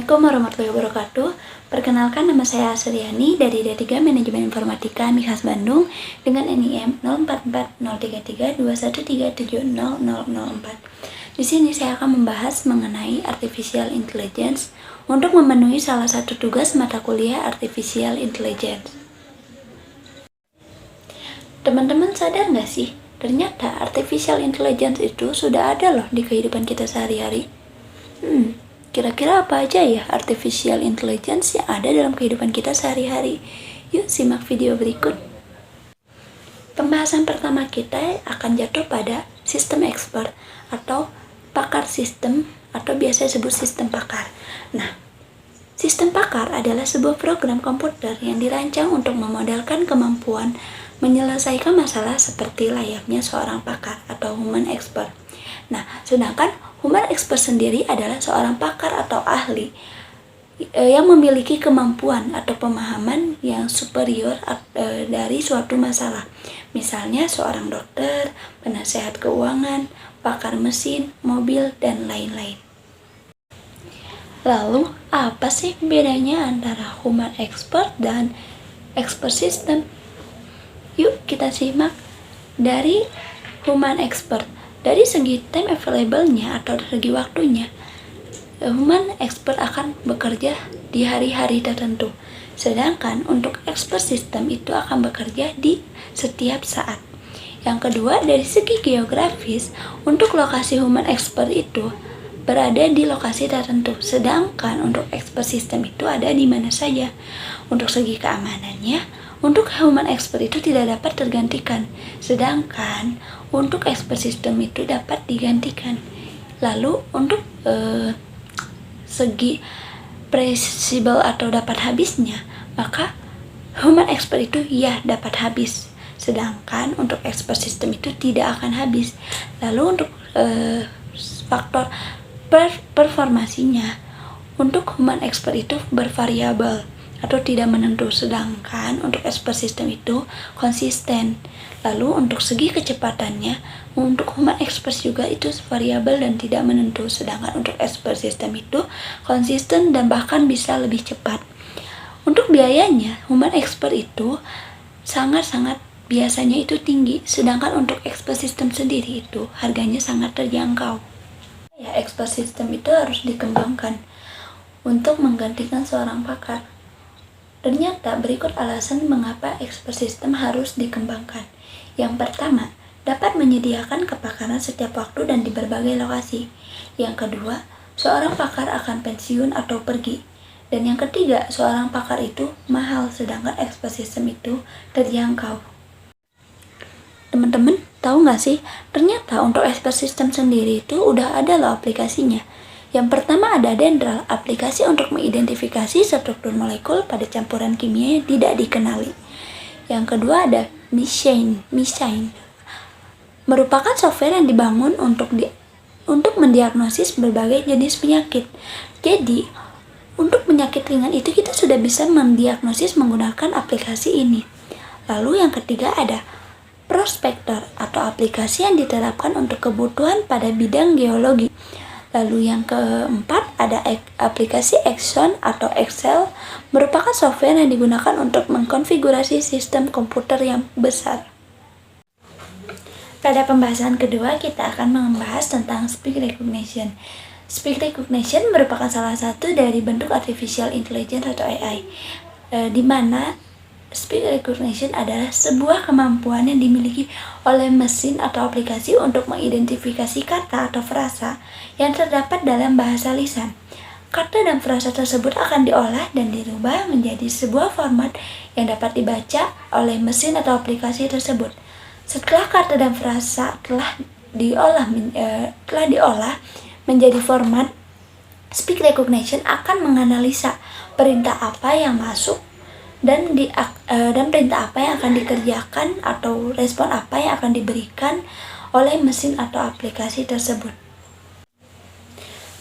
Assalamualaikum warahmatullahi wabarakatuh. Perkenalkan, nama saya Asriani dari D3 Manajemen Informatika Mikhas Bandung dengan NIM 04403321370004. Di sini saya akan membahas mengenai Artificial Intelligence untuk memenuhi salah satu tugas mata kuliah Artificial Intelligence. Teman-teman sadar nggak sih? Ternyata Artificial Intelligence itu sudah ada loh di kehidupan kita sehari-hari. Kira-kira apa aja ya Artificial Intelligence yang ada dalam kehidupan kita sehari-hari? Yuk simak video berikut. Pembahasan pertama kita akan jatuh pada sistem expert atau pakar sistem atau biasa disebut sistem pakar. Nah, sistem pakar adalah sebuah program komputer yang dirancang untuk memodelkan kemampuan menyelesaikan masalah seperti layaknya seorang pakar atau human expert. Nah, sedangkan human expert sendiri adalah seorang pakar atau ahli yang memiliki kemampuan atau pemahaman yang superior dari suatu masalah. Misalnya seorang dokter, penasehat keuangan, pakar mesin, mobil, dan lain-lain. Lalu, apa sih bedanya antara human expert dan expert system? Yuk kita simak dari human expert. Dari segi time available-nya atau segi waktunya, human expert akan bekerja di hari-hari tertentu. Sedangkan untuk expert system itu akan bekerja di setiap saat. Yang kedua, dari segi geografis, untuk lokasi human expert itu berada di lokasi tertentu. Sedangkan untuk expert system itu ada di mana saja. Untuk segi keamanannya, untuk human expert itu tidak dapat tergantikan, sedangkan untuk expert system itu dapat digantikan. Lalu untuk segi perishable atau dapat habisnya, maka human expert itu ya dapat habis, sedangkan untuk expert system itu tidak akan habis. Lalu untuk faktor performasinya, untuk human expert itu bervariabel atau tidak menentu, sedangkan untuk expert system itu konsisten. Lalu untuk segi kecepatannya, untuk human expert juga itu variabel dan tidak menentu, sedangkan untuk expert system itu konsisten dan bahkan bisa lebih cepat. Untuk biayanya, human expert itu sangat-sangat biasanya itu tinggi, sedangkan untuk expert system sendiri itu harganya sangat terjangkau. Ya, expert system itu harus dikembangkan untuk menggantikan seorang pakar. Ternyata berikut alasan mengapa expert system harus dikembangkan. Yang pertama, dapat menyediakan kepakaran setiap waktu dan di berbagai lokasi. Yang kedua, seorang pakar akan pensiun atau pergi. Dan yang ketiga, seorang pakar itu mahal, sedangkan expert system itu terjangkau. Teman-teman, tahu nggak sih? Ternyata untuk expert system sendiri itu udah ada loh aplikasinya. Yang pertama ada Dendral, aplikasi untuk mengidentifikasi struktur molekul pada campuran kimia yang tidak dikenali. Yang kedua ada Mishine, merupakan software yang dibangun untuk mendiagnosis berbagai jenis penyakit. Jadi, untuk penyakit ringan itu kita sudah bisa mendiagnosis menggunakan aplikasi ini. Lalu yang ketiga ada Prospector atau aplikasi yang diterapkan untuk kebutuhan pada bidang geologi. Lalu yang keempat ada aplikasi Exxon atau Excel, merupakan software yang digunakan untuk mengkonfigurasi sistem komputer yang besar. Pada pembahasan kedua kita akan membahas tentang speech recognition. Speech recognition merupakan salah satu dari bentuk artificial intelligence atau AI, di mana speech recognition adalah sebuah kemampuan yang dimiliki oleh mesin atau aplikasi untuk mengidentifikasi kata atau frasa yang terdapat dalam bahasa lisan. Kata dan frasa tersebut akan diolah dan dirubah menjadi sebuah format yang dapat dibaca oleh mesin atau aplikasi tersebut. Setelah kata dan frasa telah diolah menjadi format, speech recognition akan menganalisa perintah apa yang masuk dan perintah apa yang akan dikerjakan atau respon apa yang akan diberikan oleh mesin atau aplikasi tersebut.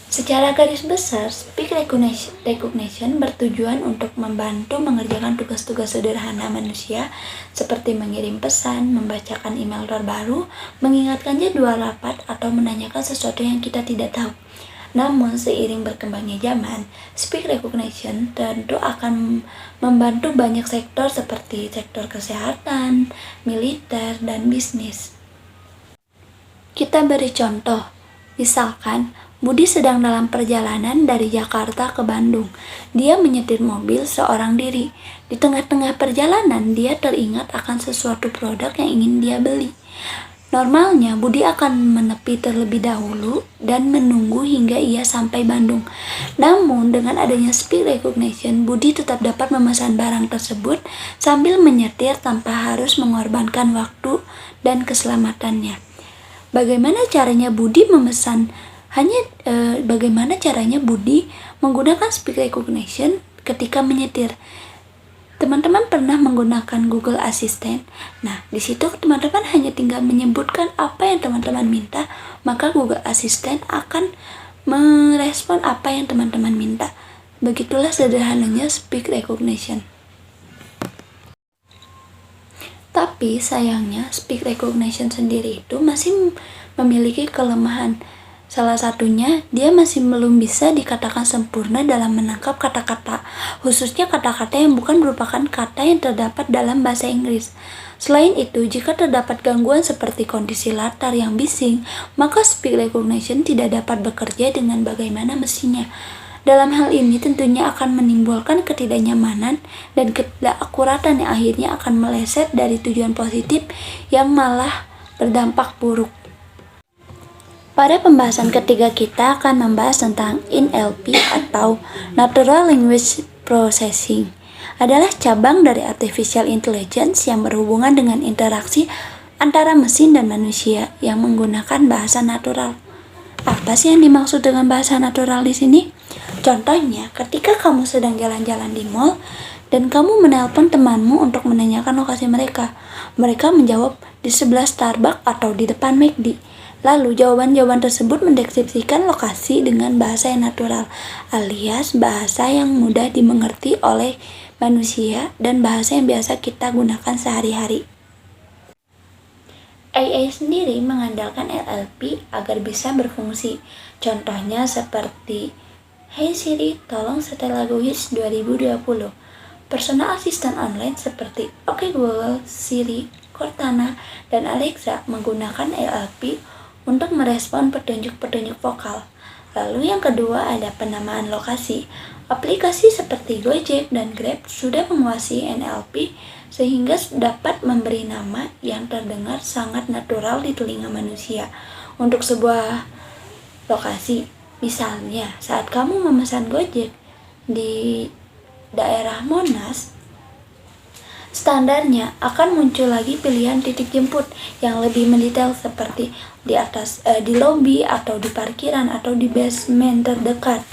Secara garis besar, speech recognition bertujuan untuk membantu mengerjakan tugas-tugas sederhana manusia seperti mengirim pesan, membacakan email terbaru, mengingatkan jadwal rapat, atau menanyakan sesuatu yang kita tidak tahu. Namun, seiring berkembangnya zaman, speech recognition tentu akan membantu banyak sektor seperti sektor kesehatan, militer, dan bisnis. Kita beri contoh, misalkan Budi sedang dalam perjalanan dari Jakarta ke Bandung. Dia menyetir mobil seorang diri. Di tengah-tengah perjalanan, dia teringat akan sesuatu produk yang ingin dia beli. Normalnya, Budi akan menepi terlebih dahulu dan menunggu hingga ia sampai Bandung. Namun, dengan adanya speech recognition, Budi tetap dapat memesan barang tersebut sambil menyetir tanpa harus mengorbankan waktu dan keselamatannya. Bagaimana caranya Budi menggunakan speech recognition ketika menyetir? Teman-teman pernah menggunakan Google Assistant? Nah, di situ teman-teman hanya tinggal menyebutkan apa yang teman-teman minta, maka Google Assistant akan merespon apa yang teman-teman minta. Begitulah sederhananya speech recognition. Tapi sayangnya speech recognition sendiri itu masih memiliki kelemahan. Salah satunya, dia masih belum bisa dikatakan sempurna dalam menangkap kata-kata, khususnya kata-kata yang bukan merupakan kata yang terdapat dalam bahasa Inggris. Selain itu, jika terdapat gangguan seperti kondisi latar yang bising, maka speech recognition tidak dapat bekerja dengan bagaimana mestinya. Dalam hal ini tentunya akan menimbulkan ketidaknyamanan dan ketidakakuratan yang akhirnya akan meleset dari tujuan positif yang malah berdampak buruk. Pada pembahasan ketiga kita akan membahas tentang NLP atau Natural Language Processing. Adalah cabang dari Artificial Intelligence yang berhubungan dengan interaksi antara mesin dan manusia yang menggunakan bahasa natural. Apa sih yang dimaksud dengan bahasa natural di sini? Contohnya, ketika kamu sedang jalan-jalan di mall dan kamu menelpon temanmu untuk menanyakan lokasi mereka. Mereka menjawab di sebelah Starbucks atau di depan McD. Lalu jawaban-jawaban tersebut mendeskripsikan lokasi dengan bahasa yang natural, alias bahasa yang mudah dimengerti oleh manusia dan bahasa yang biasa kita gunakan sehari-hari. AI sendiri mengandalkan NLP agar bisa berfungsi. Contohnya seperti Hey Siri, tolong setel lagu Hits 2020. Personal assistant online seperti OK Google, Siri, Cortana, dan Alexa menggunakan NLP untuk merespon petunjuk-petunjuk vokal. Lalu yang kedua ada penamaan lokasi. Aplikasi seperti Gojek dan Grab sudah menguasai NLP sehingga dapat memberi nama yang terdengar sangat natural di telinga manusia untuk sebuah lokasi. Misalnya, saat kamu memesan Gojek di daerah Monas, standarnya akan muncul lagi pilihan titik jemput yang lebih mendetail seperti di lobi atau di parkiran atau di basement terdekat.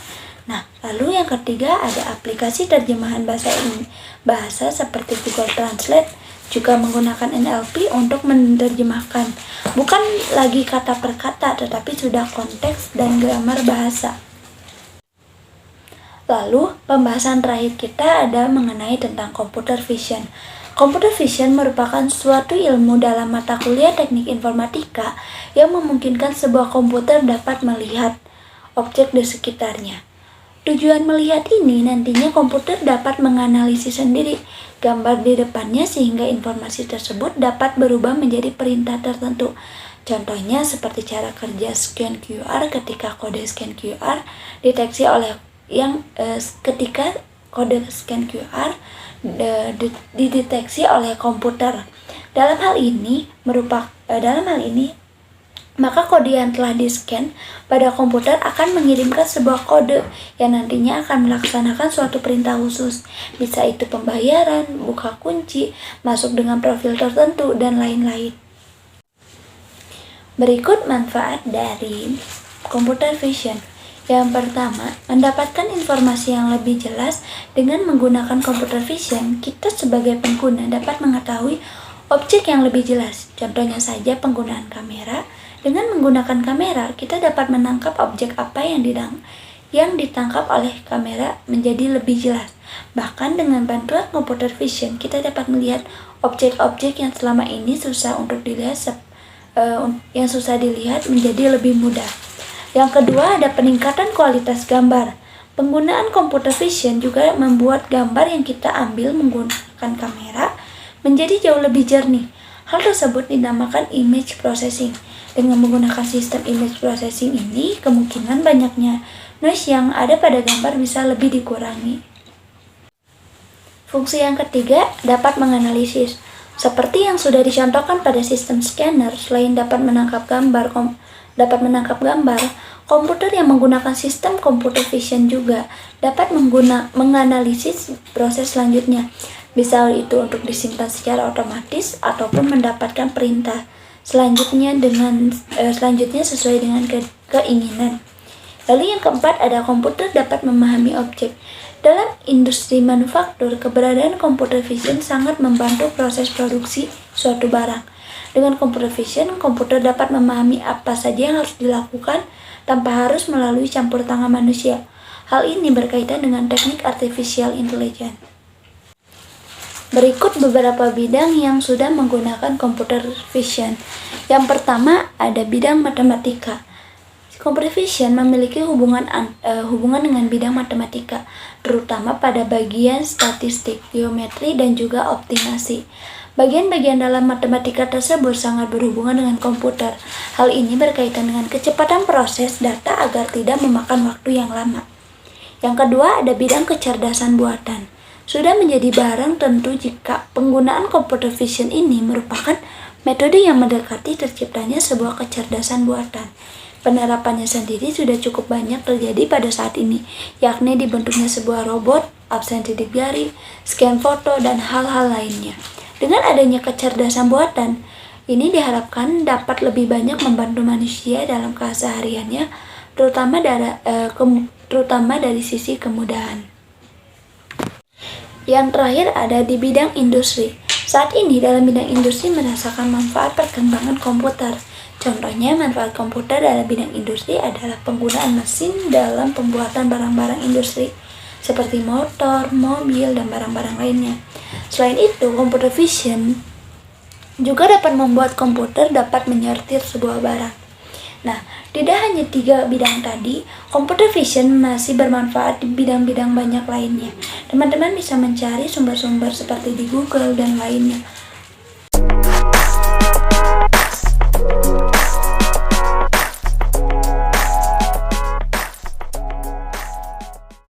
Nah, lalu yang ketiga ada aplikasi terjemahan bahasa seperti Google Translate juga menggunakan NLP untuk menerjemahkan bukan lagi kata per kata tetapi sudah konteks dan grammar bahasa. Lalu, pembahasan terakhir kita ada mengenai tentang computer vision. Computer vision merupakan suatu ilmu dalam mata kuliah teknik informatika yang memungkinkan sebuah komputer dapat melihat objek di sekitarnya. Tujuan melihat ini nantinya komputer dapat menganalisis sendiri gambar di depannya sehingga informasi tersebut dapat berubah menjadi perintah tertentu. Contohnya seperti cara kerja scan QR ketika kode scan QR deteksi oleh ketika kode scan QR dideteksi oleh komputer. Dalam hal ini maka kode yang telah di-scan pada komputer akan mengirimkan sebuah kode yang nantinya akan melaksanakan suatu perintah khusus. Bisa itu pembayaran, buka kunci, masuk dengan profil tertentu, dan lain-lain. Berikut manfaat dari computer vision. Yang pertama, mendapatkan informasi yang lebih jelas. Dengan menggunakan computer vision, kita sebagai pengguna dapat mengetahui objek yang lebih jelas. Contohnya saja penggunaan kamera. Dengan menggunakan kamera, kita dapat menangkap objek apa yang ditangkap oleh kamera menjadi lebih jelas. Bahkan dengan bantuan computer vision, kita dapat melihat objek-objek yang selama ini susah dilihat menjadi lebih mudah. Yang kedua ada peningkatan kualitas gambar. Penggunaan computer vision juga membuat gambar yang kita ambil menggunakan kamera menjadi jauh lebih jernih. Hal tersebut dinamakan image processing. Dengan menggunakan sistem image processing ini, kemungkinan banyaknya noise yang ada pada gambar bisa lebih dikurangi. Fungsi yang ketiga dapat menganalisis. Seperti yang sudah dicontohkan pada sistem scanner, selain dapat menangkap gambar, komputer yang menggunakan sistem computer vision juga dapat menganalisis proses selanjutnya. Bisa itu untuk disimpan secara otomatis ataupun mendapatkan perintah selanjutnya sesuai dengan keinginan. Lalu yang keempat ada komputer dapat memahami objek. Dalam industri manufaktur, keberadaan computer vision sangat membantu proses produksi suatu barang. Dengan computer vision, komputer dapat memahami apa saja yang harus dilakukan tanpa harus melalui campur tangan manusia. Hal ini berkaitan dengan teknik artificial intelligence. Berikut beberapa bidang yang sudah menggunakan computer vision. Yang pertama ada bidang matematika. Computer vision memiliki hubungan dengan bidang matematika, terutama pada bagian statistik, geometri, dan juga optimasi. Bagian-bagian dalam matematika tersebut sangat berhubungan dengan komputer. Hal ini berkaitan dengan kecepatan proses data agar tidak memakan waktu yang lama. Yang kedua ada bidang kecerdasan buatan. Sudah menjadi barang tentu jika penggunaan computer vision ini merupakan metode yang mendekati terciptanya sebuah kecerdasan buatan. Penerapannya sendiri sudah cukup banyak terjadi pada saat ini, yakni dibentuknya sebuah robot, absen sidik jari, scan foto, dan hal-hal lainnya. Dengan adanya kecerdasan buatan, ini diharapkan dapat lebih banyak membantu manusia dalam kesehariannya, terutama dari sisi kemudahan. Yang terakhir ada di bidang industri. Saat ini dalam bidang industri merasakan manfaat perkembangan komputer. Contohnya manfaat komputer dalam bidang industri adalah penggunaan mesin dalam pembuatan barang-barang industri seperti motor, mobil, dan barang-barang lainnya. Selain itu, computer vision juga dapat membuat komputer dapat menyortir sebuah barang. Nah, tidak hanya 3 bidang tadi, computer vision masih bermanfaat di bidang-bidang banyak lainnya. Teman-teman bisa mencari sumber-sumber seperti di Google dan lainnya.